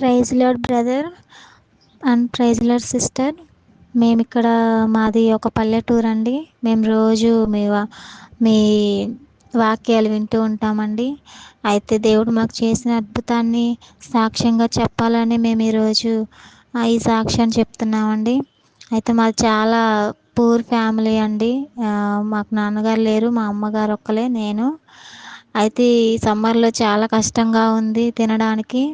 Praise lord brother and praise lord sister. మేమిక్కడ మాది ఒక పల్లెటూరు అండి. మేము రోజు మీ వాక్యాలు వింటూ ఉంటామండి. అయితే దేవుడు మాకు చేసిన అద్భుతాన్ని సాక్ష్యంగా చెప్పాలని మేము ఈరోజు ఈ సాక్ష్యాన్ని చెప్తున్నామండి. అయితే మాది చాలా పూర్ ఫ్యామిలీ అండి. మాకు నాన్నగారు లేరు, మా అమ్మగారు ఒక్కలే, నేను. అయితే ఈ సమ్మర్లో చాలా కష్టంగా ఉంది తినడానికి.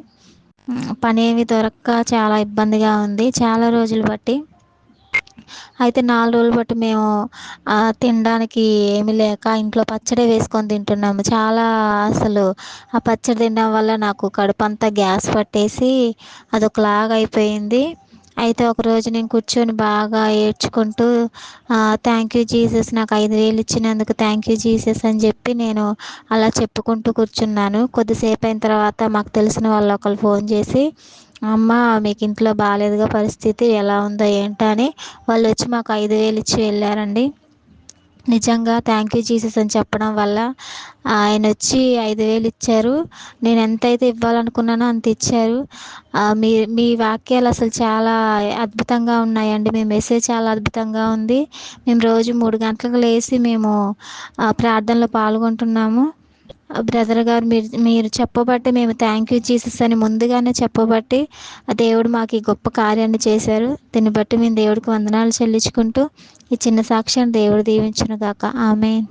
పనేమి దొరక్క చాలా ఇబ్బందిగా ఉంది చాలా రోజులు బట్టి. అయితే 4 రోజులు బట్టి మేము తినడానికి ఏమీ లేక ఇంట్లో పచ్చడి వేసుకొని తింటున్నాము. చాలా అసలు ఆ పచ్చడి తినడం వల్ల నాకు కడుపంతా గ్యాస్ పట్టేసి అదొకలాగా అయిపోయింది. అయితే ఒకరోజు నేను కూర్చొని బాగా ఏడ్చుకుంటూ థ్యాంక్ యూ జీసస్, నాకు 5,000 ఇచ్చినందుకు థ్యాంక్ యూ జీసస్ అని చెప్పి నేను అలా చెప్పుకుంటూ కూర్చున్నాను. కొద్దిసేపు అయిన తర్వాత మాకు తెలిసిన వాళ్ళు ఒకరు ఫోన్ చేసి, అమ్మ మీకు ఇంట్లో బాగాలేదుగా పరిస్థితి, ఎలా ఉందో ఏంటో అని వాళ్ళు వచ్చి మాకు 5,000 ఇచ్చి వెళ్ళారండి. నిజంగా థ్యాంక్ యూ జీసస్ అని చెప్పడం వల్ల ఆయన వచ్చి 5,000 ఇచ్చారు. నేను ఎంతైతే ఇవ్వాలనుకున్నానో అంత ఇచ్చారు. మీ మీ వాక్యాలు అసలు చాలా అద్భుతంగా ఉన్నాయండి. మీ మెసేజ్ చాలా అద్భుతంగా ఉంది. మేము రోజు 3 గంటలకు లేచి మేము ప్రార్థనలో పాల్గొంటున్నాము. బ్రదర్ గారు, మీరు చెప్పబట్టి మేము థ్యాంక్ యూ జీసస్ అని ముందుగానే చెప్పబట్టి దేవుడు మాకు ఈ గొప్ప కార్యాన్ని చేశారు. దీన్ని బట్టి మేము దేవుడికి వందనాలు చెల్లించుకుంటూ ఈ చిన్న సాక్ష్యాన్ని దేవుడు దీవించును గాక. ఆమేన్.